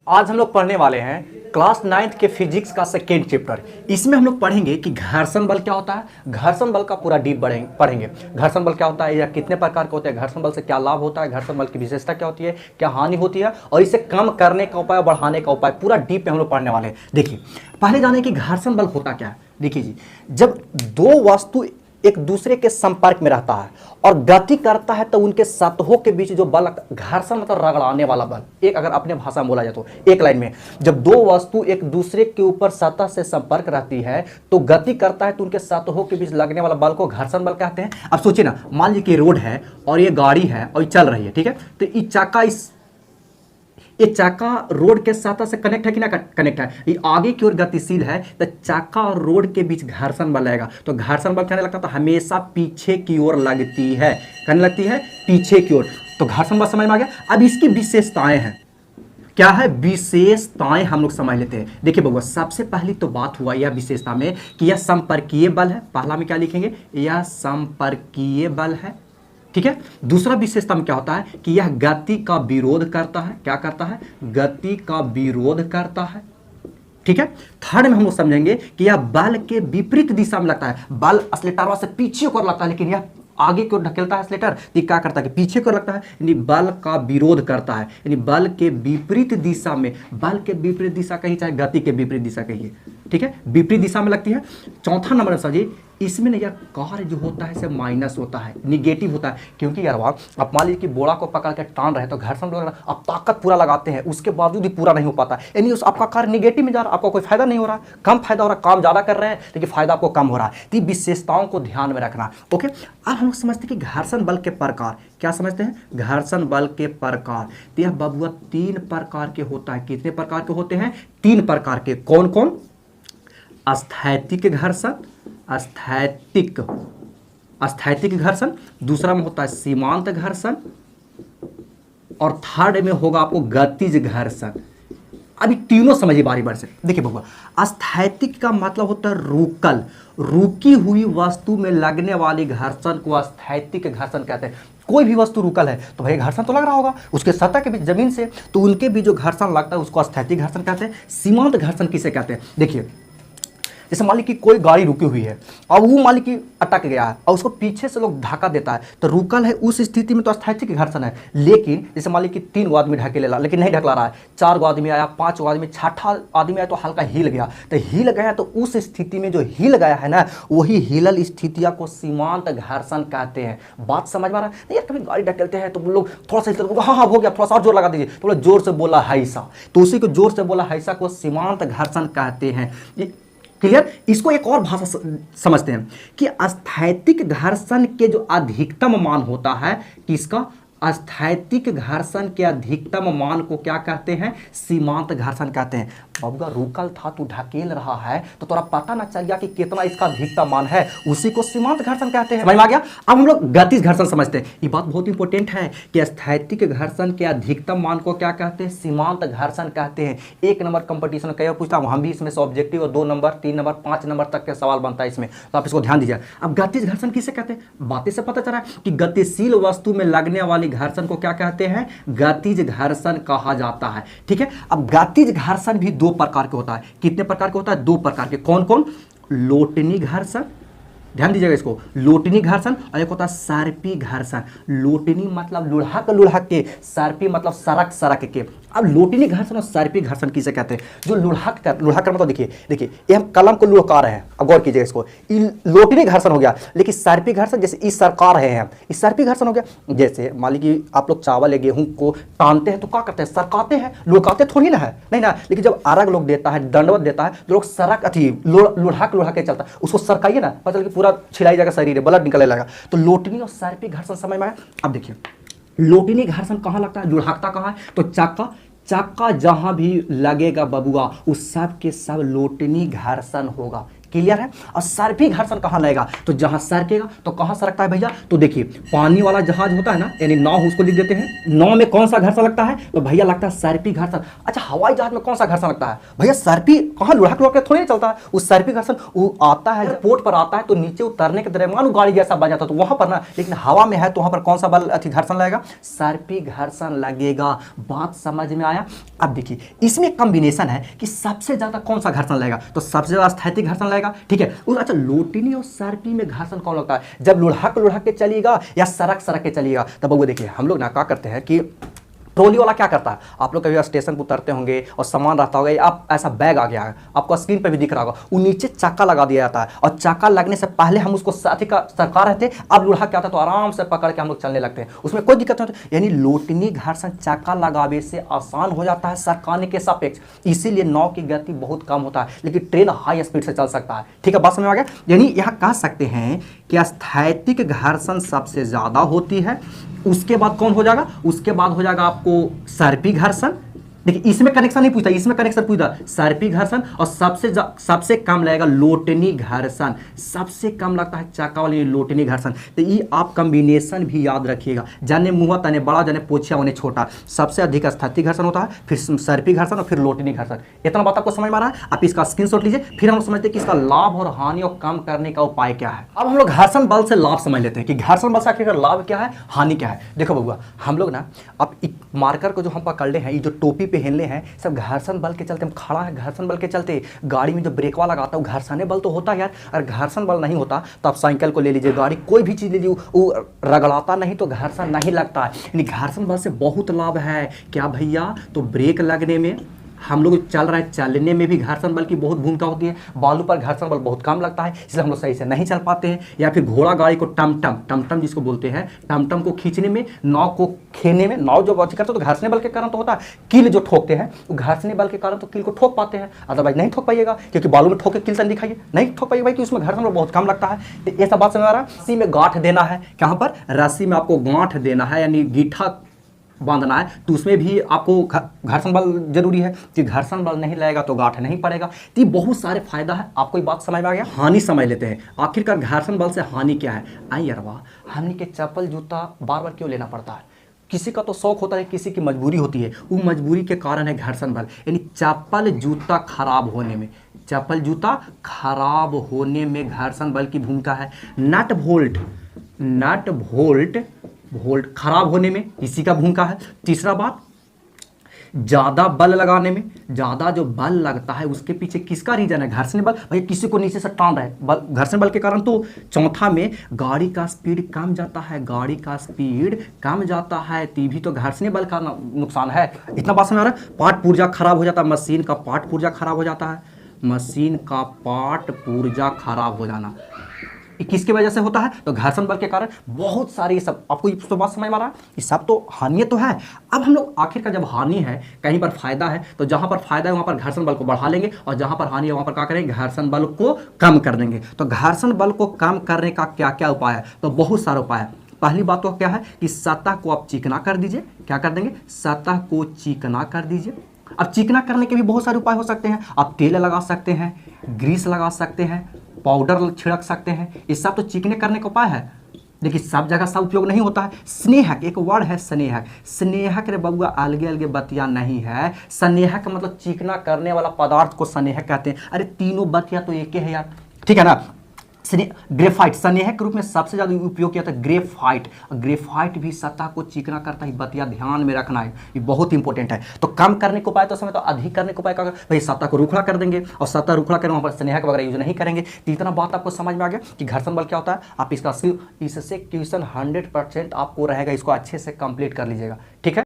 आज हम लोग पढ़ने वाले हैं क्लास 9th के फिजिक्स का सेकेंड चैप्टर। इसमें हम लोग पढ़ेंगे कि घर्षण बल क्या होता है। घर्षण बल का पूरा डीप पढ़ेंगे। घर्षण बल क्या होता है या कितने प्रकार के होते हैं, घर्षण बल से क्या लाभ होता है, घर्षण बल की विशेषता क्या होती है, क्या हानि होती है और इसे कम करने का उपाय, बढ़ाने का उपाय, पूरा डीप में हम लोग पढ़ने वाले हैं। देखिए, पहले जाने कि घर्षण बल होता क्या है। देखिए जी, जब दो वस्तु एक दूसरे के संपर्क में रहता है और गति करता है तो उनके सतहों के बीच जो बल, घर्षण मतलब रगड़ाने वाला बल, एक अगर अपने भाषा में बोला जाए तो एक लाइन में, जब दो वस्तु एक दूसरे के ऊपर सतह से संपर्क रहती है तो गति करता है तो उनके सतहों के बीच लगने वाला बल को घर्षण बल कहते हैं। अब सोचिए ना, मान लीजिए कि रोड है और ये गाड़ी है और ये चल रही है, ठीक है, तो ये चाका रोड के सतह से कनेक्ट है कि ना कनेक्ट है, ये आगे की ओर गतिशील है तो चाका और रोड के बीच घर्षण बल लगेगा। तो घर्षण बल कहने लगता है तो हमेशा पीछे की ओर लगती है, कहने लगती है पीछे की ओर। तो घर्षण बल समझ में आ गया। अब इसकी विशेषताएं हैं, क्या है विशेषताएं हम लोग समझ लेते हैं। देखिए बबुआ, सबसे पहली तो बात हुआ यह विशेषता में कि यह संपर्कीय बल है। पहला में क्या लिखेंगे, यह संपर्कीय बल है, ठीक है। दूसरा विशेषता में क्या होता है कि यह गति का विरोध करता है। क्या करता है, गति का विरोध करता है, ठीक है। थर्ड में हम लोग समझेंगे कि यह बल के विपरीत दिशा में लगता है। बल एक्सेलेरेटर से पीछे को लगता है लेकिन यह आगे को ढकेलता है एक्सेलेरेटर, तो क्या करता है कि पीछे को लगता है, यानी बल का विरोध करता है, यानी बल के विपरीत दिशा में, बल के विपरीत दिशा कहिए चाहे गति के विपरीत दिशा कहिए, ठीक है, विपरीत दिशा में लगती है। चौथा नंबर समझिए, इसमें ना यार कार्य जो होता है से माइनस होता है, निगेटिव होता है। क्योंकि यार आप मान लीजिए कि बोरा को पकड़ के टान रहे तो घर्षण बल, आप ताकत पूरा लगाते हैं उसके बावजूद भी पूरा नहीं हो पाता, यानी उस आपका कार्य निगेटिव में जा रहा है, आपको कोई फायदा नहीं हो रहा, कम फायदा हो रहा, काम ज्यादा कर रहे हैं लेकिन फायदा आपको कम हो रहा है। तो विशेषताओं को ध्यान में रखना। ओके, अब हम लोग समझते हैं कि घर्षण बल के प्रकार क्या समझते हैं, घर्षण बल के प्रकार। तो यह बबुआ 3 प्रकार के होता है। कितने प्रकार के होते हैं, 3 प्रकार के। कौन कौन, स्थैतिक घर्षण, स्थैतिक घर्षण, दूसरा में होता है सीमांत घर्षण और थर्ड में होगा आपको गतिज घर्षण। अभी तीनों समझिए बारी बारी से। देखिए बबुआ, स्थैतिक का मतलब होता है रुकल, रुकी हुई वस्तु में लगने वाली घर्षण को स्थैतिक घर्षण कहते हैं। कोई भी वस्तु रुकल है तो भाई घर्षण तो लग रहा होगा उसके सतह के बीच, जमीन से, तो उनके भी जो घर्षण लगता है उसको स्थैतिक घर्षण कहते हैं। सीमांत घर्षण किसे कहते हैं, देखिए जैसे मान ली कि कोई गाड़ी रुकी हुई है और वो मान ली कि अटक गया है और उसको पीछे से लोग धक्का देता है तो रुकल है, उस स्थिति में तो स्थैतिक घर्षण है। लेकिन जैसे मान ली कि 3 आदमी ढके लेला लेकिन नहीं ढकला रहा है, 4 आदमी आया, 5 आदमी, 6ठा आदमी आया तो हल्का हिल गया, तो हिल गया तो उस स्थिति में जो हिल गया है ना, वही हिलल स्थितियां को सीमांत घर्षण कहते हैं। बात समझ में आ रहा है यार। कभी गाड़ी ढकेलते हैं तो लोग थोड़ा सा हिलते, हाँ हो गया, थोड़ा सा और जोर लगा दीजिए, तो बोले जोर से बोला हैसा, तो उसी को जोर से बोला हैसा को सीमांत घर्षण कहते हैं। क्लियर। इसको एक और भाषा समझते हैं कि स्थैतिक घर्षण के जो अधिकतम मान होता है, किसका, स्थैतिक घर्षण के अधिकतम मान को क्या कहते हैं, सीमांत घर्षण कहते हैं। बबुआ रुकल था, तू ढकेल रहा है तो तोरा पता ना चल गया कि कितना इसका अधिकतम मान है, उसी को सीमांत घर्षण कहते हैं। समझ में आ गया। अब हम लोग गतिज घर्षण समझते हैं। ये बात बहुत इंपॉर्टेंट है कि स्थैतिक घर्षण के अधिकतम मान को क्या कहते हैं, सीमांत घर्षण कहते हैं। 1 नंबर कंपटीशन कई बार पूछता हूं, हम भी इसमें से ऑब्जेक्टिव और 2 नंबर, 3 नंबर, 5 नंबर तक के सवाल बनता है इसमें, तो आप इसको ध्यान दीजिए। अब गतिज घर्षण किसे कहते हैं, बातें से पता चला है कि गतिशील वस्तु में लगने वाली घर्षण को क्या कहते हैं, गतिज घर्षण कहा जाता है, ठीक है। अब गतिज घर्षण भी 2 प्रकार के होता है। कितने प्रकार के होता है, 2 प्रकार के। कौन कौन, लोटनी घर्षण, ध्यान दीजिएगा इसको, लोटनी घर्षण, और एक होता है सर्पी घर्षण। लोटनी मतलब लुढ़क के, सर्पी मतलब सरक के। अब लोटनी घर्षण और सर्पी घर्षण किसे कहते हैं, जो लुढ़क कर मतलब देखिए ये हम कलम को लुढ़का रहे हैं, अब गौर कीजिएगा इसको, लोटनी घर्षण हो गया। लेकिन सर्पी घर्षण जैसे इस सरका रहे हैं, इस सर्पी घर्षण हो गया। जैसे मान लीजिए आप लोग चावल या गेहूं को टानते हैं तो क्या करते हैं, सरकाते हैं, लुढ़काते थोड़ी ना है, नहीं ना। लेकिन जब अर्घ लोग देता है, दंडवत देता है तो लोग लुढ़क के चलता है, उसको सरकाइए ना, पता चल पूरा छिलाई जाएगा शरीर है, ब्लड निकलने लगा। तो लोटनी और सर्पी घर्षण समझ में आया। अब देखिए लोटनी घर्षण कहाँ लगता है, लुढ़कता कहाँ है, तो चाका जहां भी लगेगा बबुआ उस सब के सब लोटनी घर्षण होगा। क्लियर है। और सर्पी घर्षण कहाँ लगेगा, तो जहां सरकेगा तो कहां सरकता है भैया, तो देखिए पानी वाला जहाज होता है ना, यानी नाव, उसको लिख देते हैं। नाव में कौन सा घर्षण लगता है, तो भैया लगता है सर्पी घर्षण। अच्छा हवाई जहाज में कौन सा घर्षण लगता है भैया, सर्पी। कहां लुढ़क लुढ़क के थोड़ी चलता है, उस सर्पी घर्षण वो आता है जब पोर्ट पर आता है तो नीचे उतरने के दरमियान वो गाड़ी जैसा बन जाता है, तो वहां पर ना, लेकिन हवा में है तो वहां पर कौन सा बल अति घर्षण लगेगा, सर्पी घर्षण लगेगा। बात समझ में आया। अब देखिए इसमें कॉम्बिनेशन है कि सबसे ज्यादा कौन सा घर्षण लगेगा, तो सबसे ज्यादा स्थैतिक घर्षण लगेगा, ठीक है। अच्छा लोटिनी और सर्पी में घर्षण कौन लगता है, जब लुढ़क लुढ़क के चलिएगा या सरक सरक के चलिएगा। तब वो देखिए हम लोग ना क्या करते हैं कि ट्रॉली वाला क्या करता है, आप लोग कभी स्टेशन पर उतरते होंगे और सामान रहता होगा, या आप ऐसा बैग आ गया है, आपको स्क्रीन पे भी दिख रहा होगा, वो नीचे चक्का लगा दिया जाता है, और चक्का लगने से पहले हम उसको साथी का सरकार रहते, अब लुढ़ा क्या आता तो आराम से पकड़ के हम लोग चलने लगते हैं, उसमें कोई दिक्कत नहीं होती। यानी लोटनी घर्षण चक्का लगावे से आसान हो जाता है सरकाने के सापेक्ष, इसीलिए नाव की गति बहुत कम होता है, लेकिन ट्रेन हाई स्पीड से चल सकता है। ठीक है, बात समझ में आ गया। यानी यहाँ कह सकते हैं कि स्थैतिक घर्षण सबसे ज्यादा होती है, उसके बाद कौन हो जाएगा, उसके बाद हो जाएगा आपको सर्पी घर्षण। देखिए इसमें कनेक्शन नहीं पूछता, इसमें कनेक्शन पूछता सर्पी घर्षण, और सबसे कम लगेगा लोटनी घर्षण, सबसे कम लगता है चक्का वाली लोटनी घर्षण। तो ये आप कॉम्बिनेशन भी याद रखिएगा, जाने मुँह तने बड़ा जाने पोछिया होने छोटा, सबसे अधिक स्थैतिक घर्षण होता है, फिर सर्पी घर्षण और फिर लोटनी घर्षण। इतना बात आपको समझ में आ रहा है, आप इसका स्क्रीनशॉट लीजिए, फिर हम समझते हैं कि इसका लाभ और हानि और कम करने का उपाय क्या है। अब हम लोग घर्षण बल से लाभ समझ लेते हैं कि घर्षण बल से आखिर लाभ क्या है, हानि क्या है। देखो बबुआ, हम लोग ना अब मार्कर को जो हम पकड़ ले हैं, ये जो टोपी पहन ले हैं, सब घर्षण बल के चलते हम खड़ा है, घर्षण बल के चलते। गाड़ी में जो ब्रेकवा लगाता है वो घर्षण बल तो होता है यार, अगर घर्षण बल नहीं होता तो आप साइकिल को ले लीजिए, गाड़ी कोई भी चीज़ ले लीजिए, वो रगड़ाता नहीं तो घर्षण नहीं लगता है। यानी घर्षण बल से बहुत लाभ है क्या भैया, तो ब्रेक लगने में, हम लोग चल रहे हैं, चलने में भी घर्षण बल की बहुत भूमिका होती है। बालू पर घर्षण बल बहुत कम लगता है, इसलिए हम लोग सही से नहीं चल पाते हैं। या फिर घोड़ा गाड़ी को टमटम जिसको बोलते हैं, टमटम को खींचने में, नाव को खेने में, नाव जो करते तो घर्षण बल के कारण तो होता है। कील जो ठोकते हैं वो घर्षण बल के कारण तो कील को ठोक पाते हैं, अदरवाइज नहीं ठोक पाइएगा, क्योंकि बालू में ठोक के कील तन दिखाइए, नहीं ठोक पाइएगा क्योंकि उसमें घर्षण बल बहुत कम लगता है। ये सब बात समझ आ रहा है। रस्सी में गांठ देना है, कहाँ पर, रस्सी में आपको गांठ देना है, यानी गीठा बांधना है, तो उसमें भी आपको घर्षण बल जरूरी है, कि घर्षण बल नहीं लगेगा तो गांठ नहीं पड़ेगा। तो ये बहुत सारे फायदा है। आपको ये बात समझ में आ गया। हानि समझ लेते हैं, आखिरकार घर्षण बल से हानि क्या है। आई अरवा, हमने के चप्पल जूता बार बार क्यों लेना पड़ता है, किसी का तो शौक होता है, किसी की मजबूरी होती है, वो मजबूरी के कारण है घर्षण बल। यानी चप्पल जूता खराब होने में, चप्पल जूता खराब होने में घर्षण बल की भूमिका है। नट बोल्ट खराब होने में इसी का भूमिका है। तीसरा बात, ज्यादा बल लगाने में, ज्यादा जो बल लगता है उसके पीछे किसका रीजन है, घर्षण बल। भाई किसी को नीचे से टान रहा है, बल, घर्षण बल के कारण। तो चौथा में गाड़ी का स्पीड कम जाता है, गाड़ी का स्पीड कम जाता है, तो भी तो घर्षण बल का नुकसान है। इतना बात समझ आ रहा है। पार्ट पुर्जा खराब हो जाता है, मशीन का पार्ट पुर्जा खराब हो जाता है, मशीन का पार्ट पुर्जा खराब हो जाना किसकी वजह से होता है, तो घर्षण बल के कारण। बहुत सारे ये सब आपको तो बात समझ में आ रहा है, ये सब तो हानि तो है। अब हम लोग आखिर का जब हानि है, कहीं पर फायदा है, तो जहां पर फायदा है वहां पर घर्षण बल को बढ़ा लेंगे, और जहां पर हानि है वहां पर क्या करेंगे, घर्षण बल को कम कर देंगे। तो घर्षण बल को कम करने का क्या क्या उपाय है, तो बहुत सारे उपाय है। पहली बात तो क्या है कि सतह को आप चिकना कर दीजिए। क्या कर देंगे, सतह को चिकना कर दीजिए। अब चिकना करने के भी बहुत सारे उपाय हो सकते हैं। आप तेल लगा सकते हैं, ग्रीस लगा सकते हैं, पाउडर छिड़क सकते हैं, ये सब तो चिकने करने का उपाय है। देखिए सब जगह सब उपयोग नहीं होता है। स्नेहक, एक वर्ड है स्नेहक, स्नेहक रे बबुआ अलगे अलगे बतिया नहीं है। स्नेहक मतलब चिकना करने वाला पदार्थ को स्नेहक कहते हैं। अरे तीनों बतिया तो एक ही है यार, ठीक है ना। ग्रेफाइट स्नेहक के रूप में सबसे ज्यादा उपयोग किया था ग्रेफाइट। ग्रेफाइट भी सतह को चिकना करता है, बतिया ध्यान में रखना है, ये बहुत इंपॉर्टेंट है। तो कम करने को उपाय तो समय, तो अधिक करने को उपाय का भाई सतह को रुखड़ा कर देंगे, और सतह रुखड़ा करें वहां पर स्नेहक वगैरह यूज नहीं करेंगे। तो इतना बात आपको समझ में आ गया कि घर्षण बल क्या होता है। आप इससे क्वेश्चन 100% आपको रहेगा, इसको अच्छे से कंप्लीट कर लीजिएगा, ठीक है।